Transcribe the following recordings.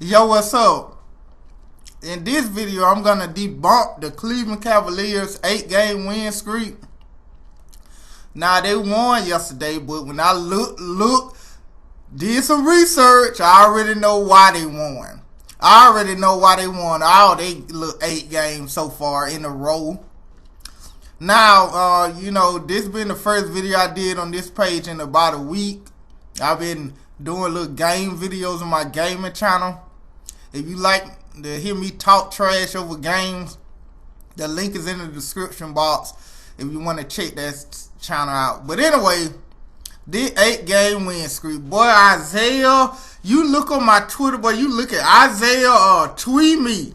Yo, what's up? In this video, I'm gonna debunk the Cleveland Cavaliers 8-game win streak. Now, they won yesterday, but when I did some research, I already know why they won. All they 8 games so far in a row. Now, this been the first video I did on this page in about a week. I've been doing little game videos on my gaming channel. If you like to hear me talk trash over games, the link is in the description box if you want to check that channel out. But anyway, this 8-game win streak. Boy, Isaiah, you look on my Twitter, boy, you look at Isaiah tweet me.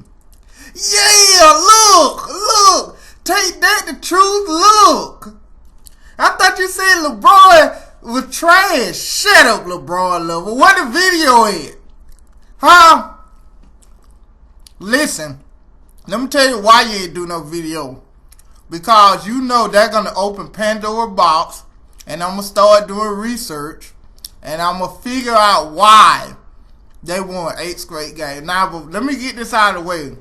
Yeah, look. Take that the truth, look. I thought you said LeBron was trash. Shut up, LeBron lover. What the video is? Huh? Listen, let me tell you why you ain't do no video. Because you know they're going to open Pandora box, and I'm going to start doing research, and I'm going to figure out why they won 8 straight games. Now, but let me get this out of the way.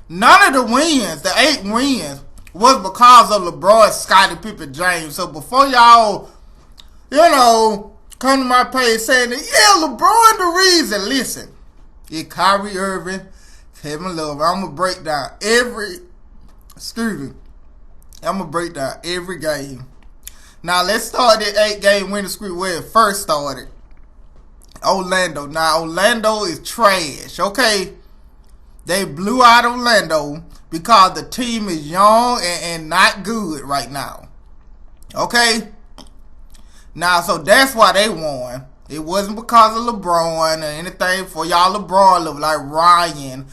None of the wins, the 8 wins, was because of LeBron, Scottie Pippen, James. So before y'all, come to my page saying that, yeah, LeBron the reason. Listen, it's Kyrie Irving, Kevin Love. I'm going to break down every game. Now, let's start that 8-game winning streak where it first started. Orlando. Now, Orlando is trash, okay? They blew out Orlando because the team is young and not good right now. Okay? Now, so that's why they won. It wasn't because of LeBron or anything for y'all LeBron love like Ryan,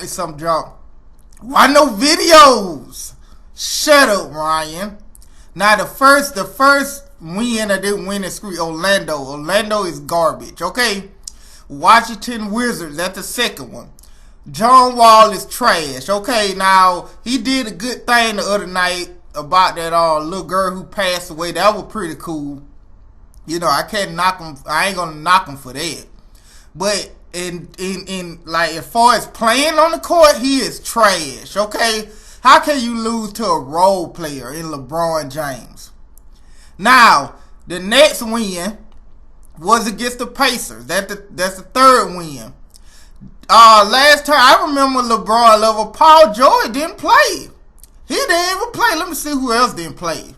some junk. Why no videos? Shut up, Ryan. Now, the first win of this winning streak, Orlando. Orlando is garbage, okay? Washington Wizards, that's the second one. John Wall is trash. Okay, now, he did a good thing the other night about that little girl who passed away. That was pretty cool. I can't knock him. I ain't gonna knock him for that. But in like as far as playing on the court, he is trash. Okay, how can you lose to a role player in LeBron James? Now, the next win was against the Pacers. That's the third win. Last time I remember LeBron lover Paul George didn't play. He didn't even play. Let me see who else didn't play.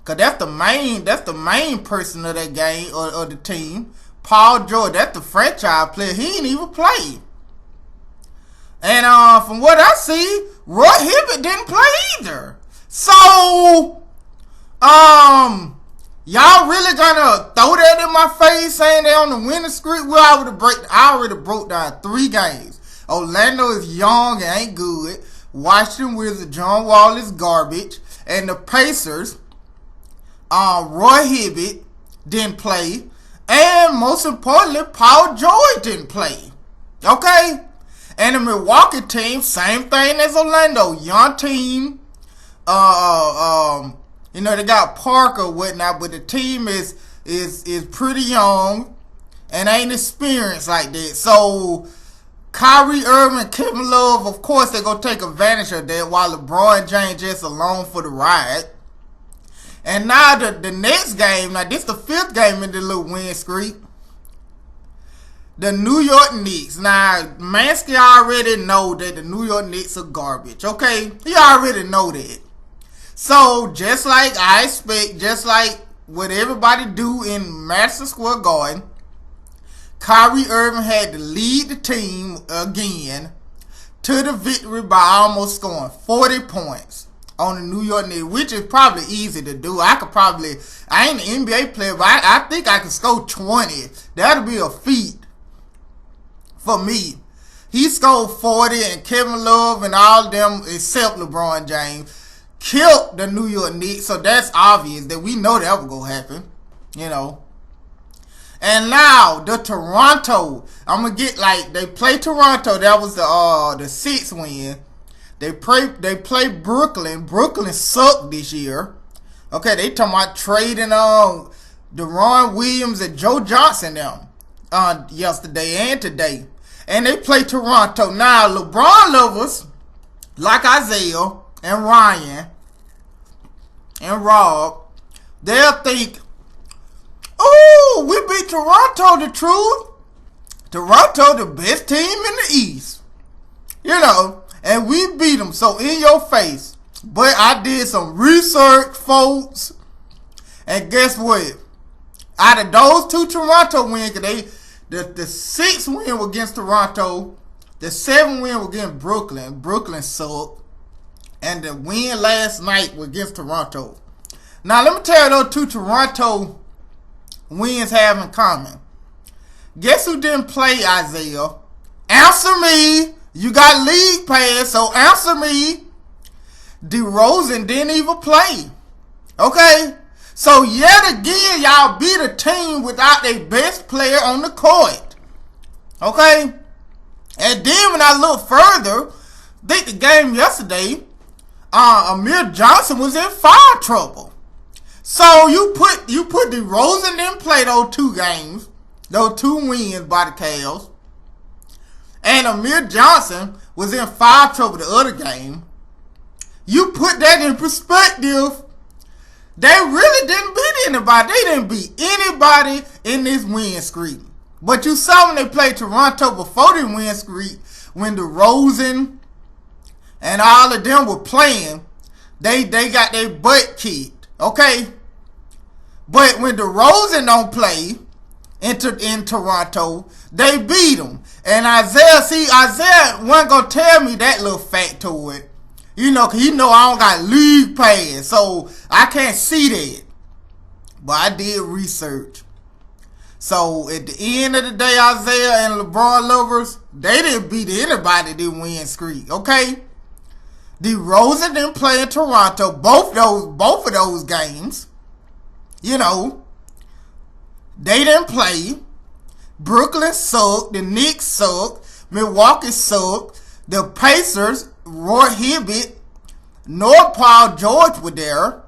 Cause that's the main person of that game or the team. Paul George, that's the franchise player. He didn't even play. And from what I see, Roy Hibbert didn't play either. So y'all really gonna throw that in my face saying they on the winning streak? Well, I already broke down 3 games. Orlando is young and ain't good. Washington Wizards, John Wall is garbage. And the Pacers, Roy Hibbert didn't play. And most importantly, Paul George didn't play. Okay? And the Milwaukee team, same thing as Orlando. Young team. They got Parker or whatnot, but the team is pretty young and ain't experienced like that. So Kyrie Irving, Kevin Love, of course, they're going to take advantage of that while LeBron James just along for the ride. And now the next game, now this the 5th game in the little win streak. The New York Knicks. Now, Mansky already know that the New York Knicks are garbage, okay? He already know that. So, just like I expect, just like what everybody do in Madison Square Garden, Kyrie Irving had to lead the team again to the victory by almost scoring 40 points on the New York Knicks, which is probably easy to do. I ain't an NBA player, but I think I could score 20. That'll be a feat for me. He scored 40, and Kevin Love and all of them, except LeBron James, killed the New York Knicks. So that's obvious that we know that was going to happen, And now, the Toronto, I'm going to get they play Toronto. That was the 6th win. They play Brooklyn. Brooklyn sucked this year. Okay, they talking about trading Deron Williams and Joe Johnson now. yesterday and today. And they play Toronto. Now, LeBron lovers, like Isaiah and Ryan and Rob, they'll think, oh, we beat Toronto. The truth, Toronto the best team in the East. And we beat them. So in your face. But I did some research, folks. And guess what? Out of those two Toronto wins, the 6th win was against Toronto. The 7th win was against Brooklyn. Brooklyn sucked. And the win last night was against Toronto. Now, let me tell you those two Toronto wins have in common. Guess who didn't play, Isaiah? Answer me. You got league pass, so answer me. DeRozan didn't even play. Okay? So, yet again, y'all beat a team without their best player on the court. Okay? And then when I look further, I think the game yesterday, Amir Johnson was in foul trouble. So, you put DeRozan didn't play those 2 games. Those 2 wins by the Cavs. And Amir Johnson was in foul trouble the other game. You put that in perspective. They really didn't beat anybody. They didn't beat anybody in this win streak. But you saw when they played Toronto before the win streak, when DeRozan and all of them were playing, they got their butt kicked. Okay? But when DeRozan don't play in Toronto, they beat them. And Isaiah wasn't going to tell me that little factoid. Cause I don't got league pass, so I can't see that. But I did research. So at the end of the day, Isaiah and LeBron lovers, they didn't beat anybody that win streak. Okay, DeRozan didn't play in Toronto. Both of those games. They didn't play. Brooklyn sucked. The Knicks sucked. Milwaukee sucked. The Pacers, Roy Hibbert, nor Paul George were there.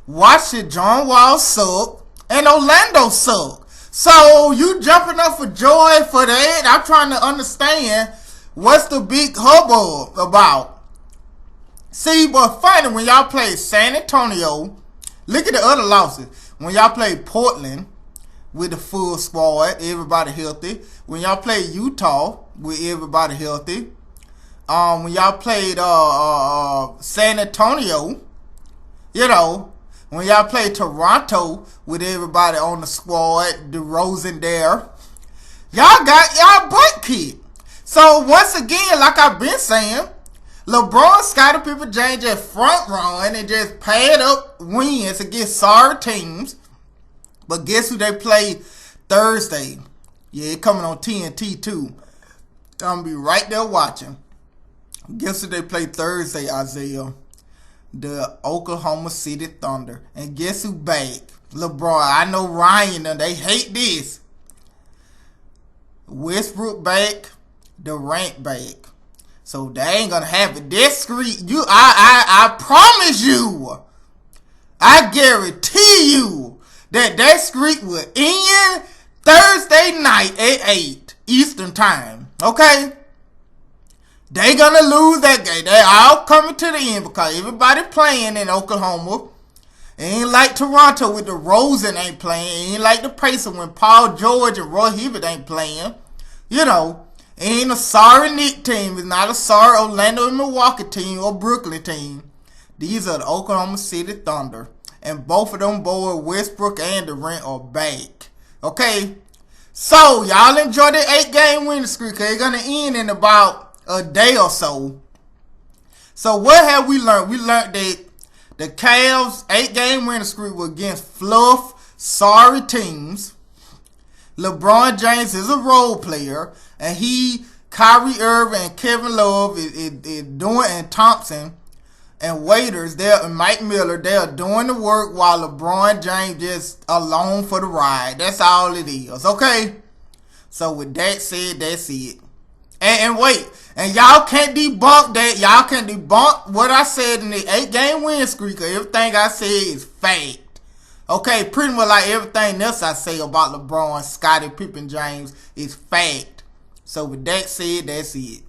Washington, John Wall sucked. And Orlando sucked. So you jumping up for joy for that? I'm trying to understand what's the big hubbub about. See, but funny, when y'all played San Antonio, look at the other losses. When y'all played Portland with the full squad, everybody healthy. When y'all played Utah with everybody healthy. When y'all played San Antonio, when y'all played Toronto with everybody on the squad, DeRozan there, y'all got y'all butt kicked. So once again, like I've been saying, LeBron, Scottie Pippen, James just front run and just pad up wins against sorry teams. But guess who they play Thursday? Yeah, it coming on TNT too. I'm gonna be right there watching. Guess who they play Thursday, Isaiah? The Oklahoma City Thunder. And guess who back? LeBron. I know Ryan and they hate this. Westbrook back. Durant back. So they ain't gonna have it. That streak, I promise you, I guarantee you that streak will end Thursday night at 8 Eastern time. Okay? They gonna lose that game. They all coming to the end because everybody playing in Oklahoma. It ain't like Toronto with DeRozan ain't playing. It ain't like the Pacers when Paul George and Roy Hibbert ain't playing. It ain't a sorry Knicks team. It's not a sorry Orlando and Milwaukee team or Brooklyn team. These are the Oklahoma City Thunder. And both of them boys, Westbrook and Durant, are back. Okay? So, y'all enjoy the 8-game winning streak. It's going to end in about a day or so. So, what have we learned? We learned that the Cavs' 8-game winning streak was against fluff, sorry teams. LeBron James is a role player. And Kyrie Irving and Kevin Love is doing, and Thompson and Waiters, and Mike Miller, they are doing the work while LeBron James just along for the ride. That's all it is. Okay? So with that said, that's it. And wait, and y'all can't debunk that. Y'all can't debunk what I said in the 8-game win streak. Everything I said is fact. Okay, pretty much like everything else I say about LeBron, Scottie Pippen, James is fact. So with that said, that's it.